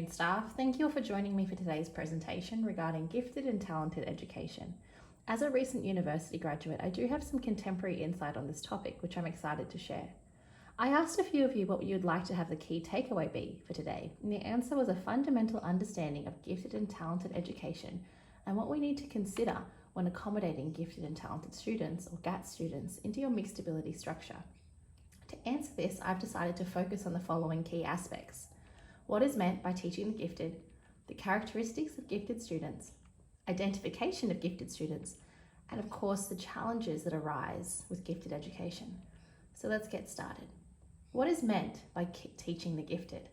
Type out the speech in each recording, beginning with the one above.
afternoon, staff. Thank you all for joining me for today's presentation regarding gifted and talented education. As a recent university graduate, I do have some contemporary insight on this topic, which I'm excited to share. I asked a few of you what you'd like to have the key takeaway be for today, and the answer was a fundamental understanding of gifted and talented education and what we need to consider when accommodating gifted and talented students or GAT students into your mixed ability structure. To answer this, I've decided to focus on the following key aspects: what is meant by teaching the gifted, the characteristics of gifted students, identification of gifted students, and of course the challenges that arise with gifted education. So let's get started. What is meant by teaching the gifted?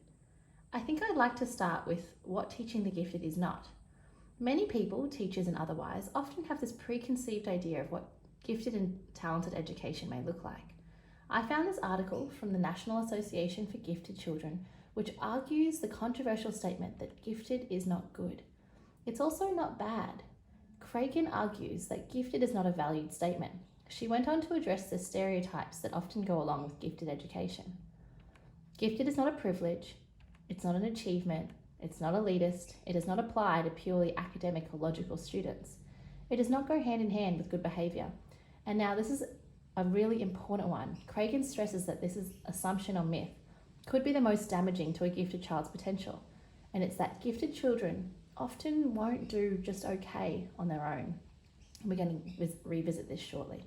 I think I'd like to start with what teaching the gifted is not. Many people, teachers and otherwise, often have this preconceived idea of what gifted and talented education may look like. I found this article from the National Association for Gifted Children, which argues the controversial statement that gifted is not good. It's also not bad. Cragen argues that gifted is not a valued statement. She went on to address the stereotypes that often go along with gifted education. Gifted is not a privilege, it's not an achievement, it's not elitist, it does not apply to purely academic or logical students. It does not go hand in hand with good behaviour. And now this is a really important one. Cragen stresses that this is assumption or myth could be the most damaging to a gifted child's potential, and it's that gifted children often won't do just okay on their own. We're going to revisit this shortly.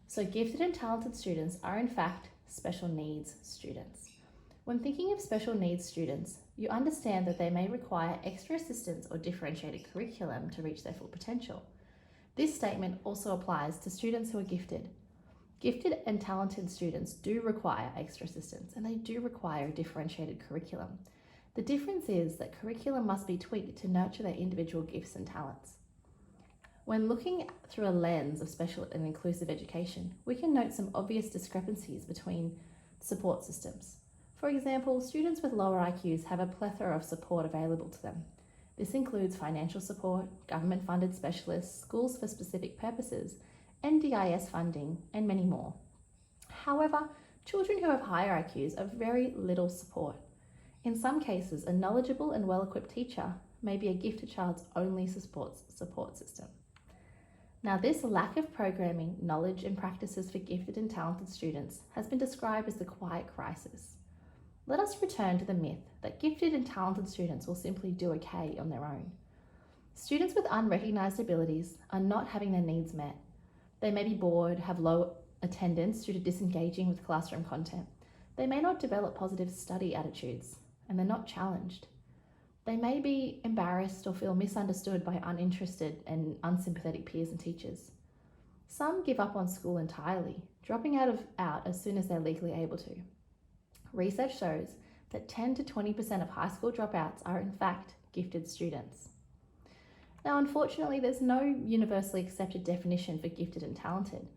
So gifted and talented students are in fact special needs students. When thinking of special needs students, you understand that they may require extra assistance or differentiated curriculum to reach their full potential. This statement also applies to students who are gifted. Gifted and talented students do require extra assistance and they do require a differentiated curriculum. The difference is that curriculum must be tweaked to nurture their individual gifts and talents. When looking through a lens of special and inclusive education, we can note some obvious discrepancies between support systems. For example, students with lower IQs have a plethora of support available to them. This includes financial support, government-funded specialists, schools for specific purposes, NDIS funding, and many more. However, children who have higher IQs have very little support. In some cases, a knowledgeable and well-equipped teacher may be a gifted child's only support system. Now, this lack of programming, knowledge, and practices for gifted and talented students has been described as the quiet crisis. Let us return to the myth that gifted and talented students will simply do okay on their own. Students with unrecognised abilities are not having their needs met. They may be bored, have low attendance due to disengaging with classroom content. They may not develop positive study attitudes, and they're not challenged. They may be embarrassed or feel misunderstood by uninterested and unsympathetic peers and teachers. Some give up on school entirely, dropping out as soon as they're legally able to. Research shows that 10 to 20% of high school dropouts are in fact gifted students. Now, unfortunately, there's no universally accepted definition for gifted and talented.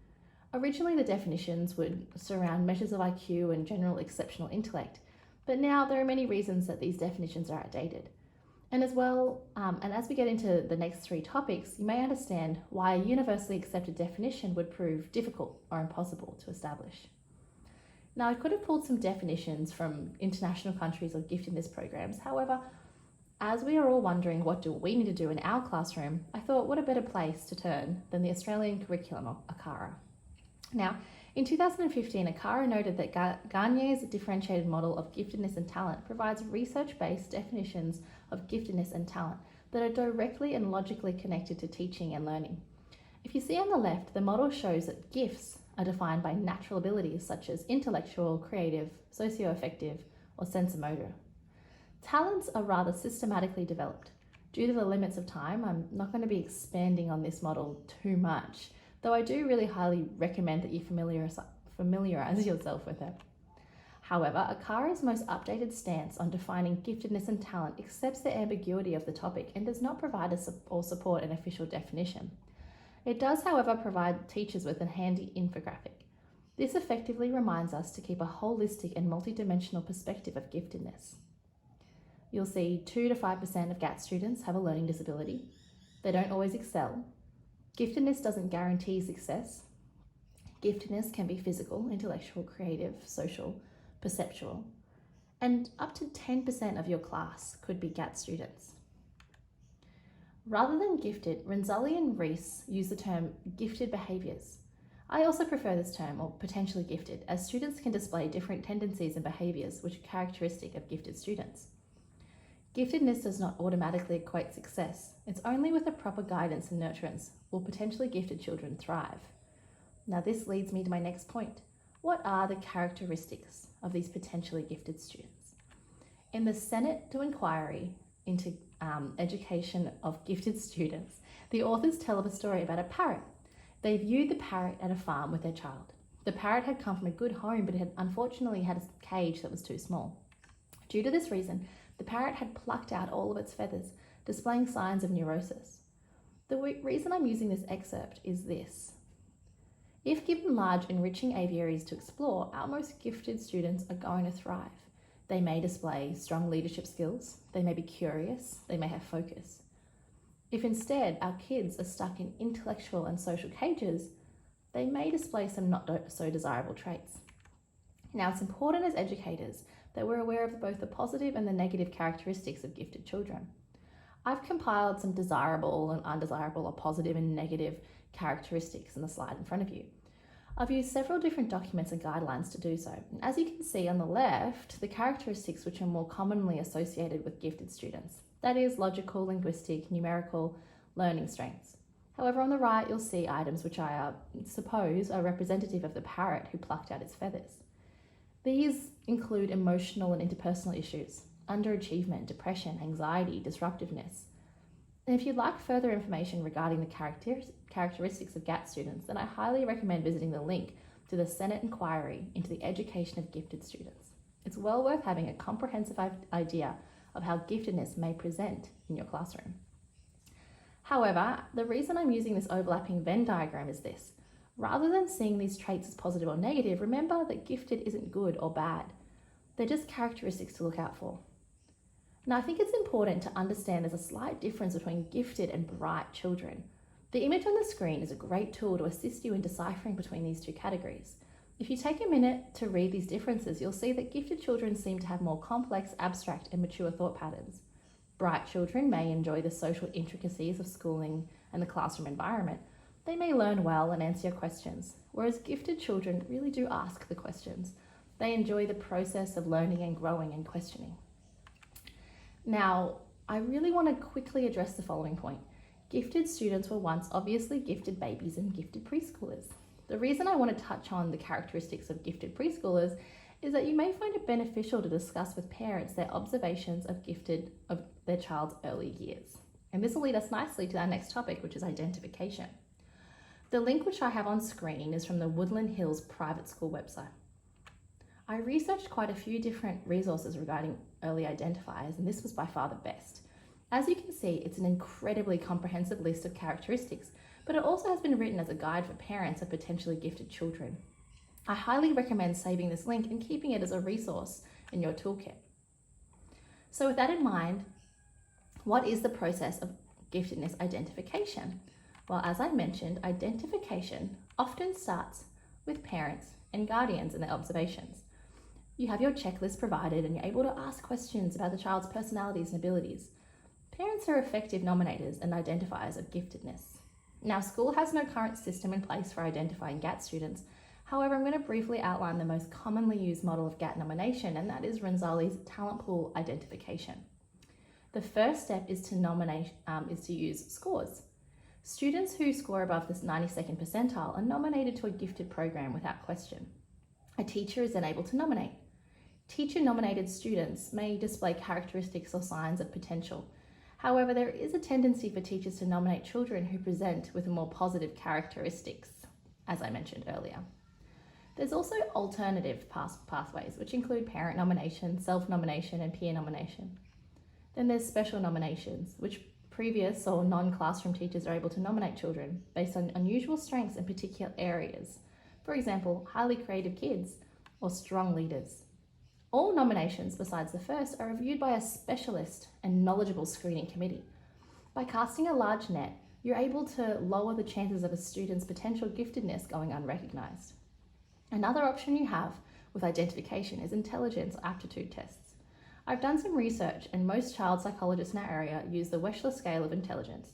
Originally, the definitions would surround measures of IQ and general exceptional intellect, but now there are many reasons that these definitions are outdated. And as well, and as we get into the next three topics, you may understand why a universally accepted definition would prove difficult or impossible to establish. Now, I could have pulled some definitions from international countries or giftedness programs. However, as we are all wondering what do we need to do in our classroom, I thought what a better place to turn than the Australian curriculum of ACARA. Now, in 2015, ACARA noted that Garnier's differentiated model of giftedness and talent provides research-based definitions of giftedness and talent that are directly and logically connected to teaching and learning. If you see on the left, the model shows that gifts are defined by natural abilities such as intellectual, creative, socio-affective, or sensomotor. Talents are rather systematically developed. Due to the limits of time, I'm not going to be expanding on this model too much, though I do really highly recommend that you familiarise yourself with it. However, ACARA's most updated stance on defining giftedness and talent accepts the ambiguity of the topic and does not provide or support an official definition. It does, however, provide teachers with a handy infographic. This effectively reminds us to keep a holistic and multidimensional perspective of giftedness. You'll see 2 to 5% of GAT students have a learning disability. They don't always excel. Giftedness doesn't guarantee success. Giftedness can be physical, intellectual, creative, social, perceptual. and up to 10% of your class could be GAT students. Rather than gifted, Renzulli and Rees use the term gifted behaviours. I also prefer this term, or potentially gifted, as students can display different tendencies and behaviours which are characteristic of gifted students. Giftedness does not automatically equate success. It's only with the proper guidance and nurturance will potentially gifted children thrive. Now this leads me to my next point. What are the characteristics of these potentially gifted students? In the Senate to Inquiry into Education of Gifted Students, the authors tell of a story about a parrot. They viewed the parrot at a farm with their child. The parrot had come from a good home, but it had unfortunately had a cage that was too small. Due to this reason, the parrot had plucked out all of its feathers, displaying signs of neurosis. The reason I'm using this excerpt is this. If given large, enriching aviaries to explore, our most gifted students are going to thrive. They may display strong leadership skills, they may be curious, they may have focus. If instead our kids are stuck in intellectual and social cages, they may display some not so desirable traits. Now, it's important as educators that we're aware of both the positive and the negative characteristics of gifted children. I've compiled some desirable and undesirable, or positive and negative characteristics in the slide in front of you. I've used several different documents and guidelines to do so. And as you can see on the left, the characteristics which are more commonly associated with gifted students. That is logical, linguistic, numerical, learning strengths. However, on the right, you'll see items which I suppose are representative of the parrot who plucked out its feathers. These include emotional and interpersonal issues, underachievement, depression, anxiety, disruptiveness. And if you'd like further information regarding the characteristics of GAT students, then I highly recommend visiting the link to the Senate Inquiry into the Education of Gifted Students. It's well worth having a comprehensive idea of how giftedness may present in your classroom. However, the reason I'm using this overlapping Venn diagram is this. Rather than seeing these traits as positive or negative, remember that gifted isn't good or bad. They're just characteristics to look out for. Now, I think it's important to understand there's a slight difference between gifted and bright children. The image on the screen is a great tool to assist you in deciphering between these two categories. If you take a minute to read these differences, you'll see that gifted children seem to have more complex, abstract, and mature thought patterns. Bright children may enjoy the social intricacies of schooling and the classroom environment. They may learn well and answer your questions, whereas gifted children really do ask the questions. They enjoy the process of learning and growing and questioning. Now, I really want to quickly address the following point. Gifted students were once obviously gifted babies and gifted preschoolers. The reason I want to touch on the characteristics of gifted preschoolers is that you may find it beneficial to discuss with parents their observations of their child's early years. And this will lead us nicely to our next topic, which is identification. The link which I have on screen is from the Woodland Hills Private School website. I researched quite a few different resources regarding early identifiers, and this was by far the best. As you can see, it's an incredibly comprehensive list of characteristics, but it also has been written as a guide for parents of potentially gifted children. I highly recommend saving this link and keeping it as a resource in your toolkit. So with that in mind, what is the process of giftedness identification? Well, as I mentioned, identification often starts with parents and guardians and their observations. You have your checklist provided and you're able to ask questions about the child's personalities and abilities. Parents are effective nominators and identifiers of giftedness. Now, school has no current system in place for identifying GAT students. However, I'm going to briefly outline the most commonly used model of GAT nomination, and that is Renzulli's talent pool identification. The first step is to use scores. Students who score above this 92nd percentile are nominated to a gifted program without question. A teacher is then able to nominate. Teacher-nominated students may display characteristics or signs of potential. However, there is a tendency for teachers to nominate children who present with more positive characteristics, as I mentioned earlier. There's also alternative pathways, which include parent nomination, self-nomination, and peer nomination. Then there's special nominations, which previous or non-classroom teachers are able to nominate children based on unusual strengths in particular areas. For example, highly creative kids or strong leaders. All nominations besides the first are reviewed by a specialist and knowledgeable screening committee. By casting a large net, you're able to lower the chances of a student's potential giftedness going unrecognised. Another option you have with identification is intelligence or aptitude tests. I've done some research, and most child psychologists in our area use the Wechsler scale of intelligence.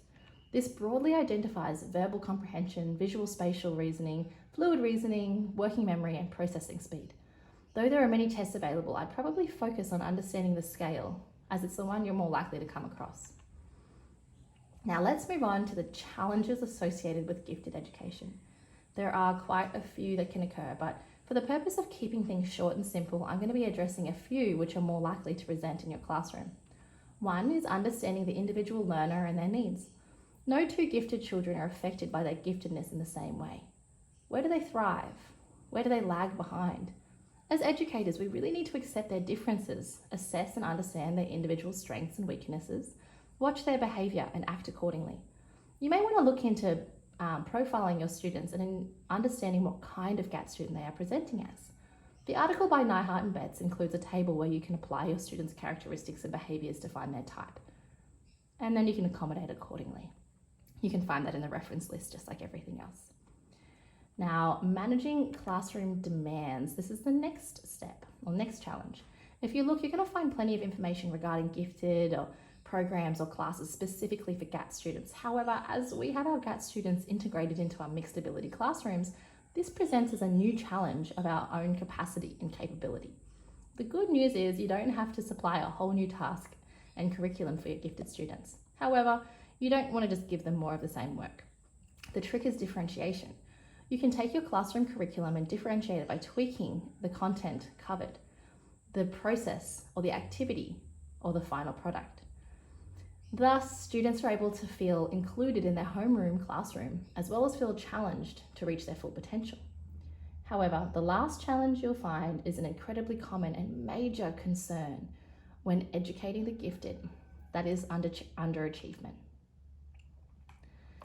This broadly identifies verbal comprehension, visual spatial reasoning, fluid reasoning, working memory, and processing speed. Though there are many tests available, I'd probably focus on understanding the scale, as it's the one you're more likely to come across. Now let's move on to the challenges associated with gifted education. There are quite a few that can occur, but for the purpose of keeping things short and simple, I'm going to be addressing a few which are more likely to present in your classroom. One is understanding the individual learner and their needs. No two gifted children are affected by their giftedness in the same way. Where do they thrive? Where do they lag behind? As educators, we really need to accept their differences, assess and understand their individual strengths and weaknesses, watch their behaviour and act accordingly. You may want to look into profiling your students and in understanding what kind of GAT student they are presenting as. The article by Neihart and Betts includes a table where you can apply your students' characteristics and behaviours to find their type. And then you can accommodate accordingly. You can find that in the reference list, just like everything else. Now, managing classroom demands. This is the next step, or next challenge. If you look, you're going to find plenty of information regarding gifted or programs or classes specifically for GAT students. However, as we have our GAT students integrated into our mixed ability classrooms, this presents as a new challenge of our own capacity and capability. The good news is you don't have to supply a whole new task and curriculum for your gifted students. However, you don't want to just give them more of the same work. The trick is differentiation. You can take your classroom curriculum and differentiate it by tweaking the content covered, the process or the activity or the final product. Thus, students are able to feel included in their homeroom classroom, as well as feel challenged to reach their full potential. However, the last challenge you'll find is an incredibly common and major concern when educating the gifted, that is underachievement.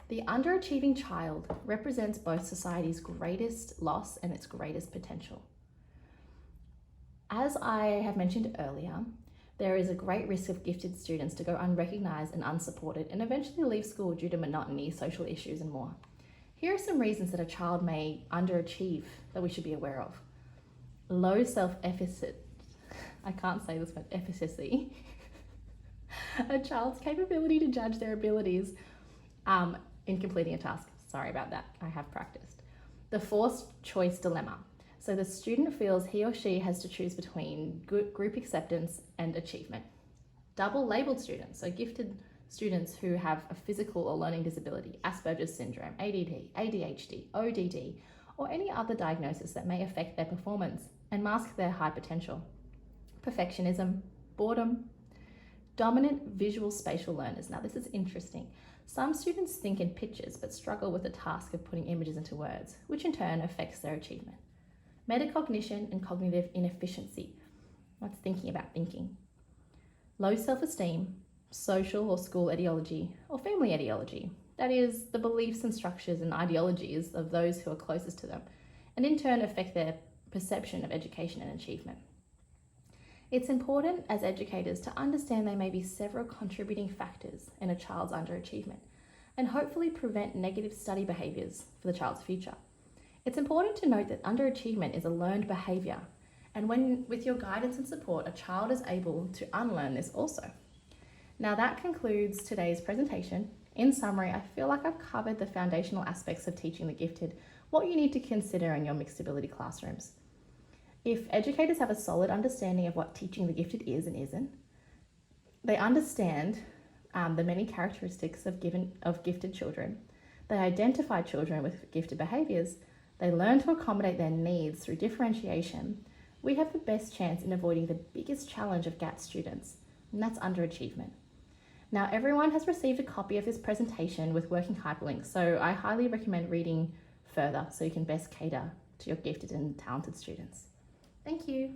The underachieving child represents both society's greatest loss and its greatest potential. As I have mentioned earlier, there is a great risk of gifted students to go unrecognised and unsupported and eventually leave school due to monotony, social issues and more. Here are some reasons that a child may underachieve that we should be aware of. Low self-efficacy, I can't say this word, efficacy. A child's capability to judge their abilities in completing a task. Sorry about that, I have practiced. The forced choice dilemma. So the student feels he or she has to choose between group acceptance and achievement. Double labeled students, so gifted students who have a physical or learning disability, Asperger's syndrome, ADD, ADHD, ODD, or any other diagnosis that may affect their performance and mask their high potential. Perfectionism, boredom, dominant visual spatial learners. Now this is interesting. Some students think in pictures but struggle with the task of putting images into words, which in turn affects their achievement. Metacognition and cognitive inefficiency. That's thinking about thinking. Low self-esteem, social or school ideology, or family ideology. That is, the beliefs and structures and ideologies of those who are closest to them, and in turn affect their perception of education and achievement. It's important as educators to understand there may be several contributing factors in a child's underachievement, and hopefully prevent negative study behaviours for the child's future. It's important to note that underachievement is a learned behaviour, and when with your guidance and support, a child is able to unlearn this also. Now that concludes today's presentation. In summary, I feel like I've covered the foundational aspects of teaching the gifted, what you need to consider in your mixed ability classrooms. If educators have a solid understanding of what teaching the gifted is and isn't, they understand the many characteristics of gifted children, they identify children with gifted behaviours, they learn to accommodate their needs through differentiation, we have the best chance in avoiding the biggest challenge of GAT students, and that's underachievement. Now, everyone has received a copy of this presentation with working hyperlinks, so I highly recommend reading further so you can best cater to your gifted and talented students. Thank you.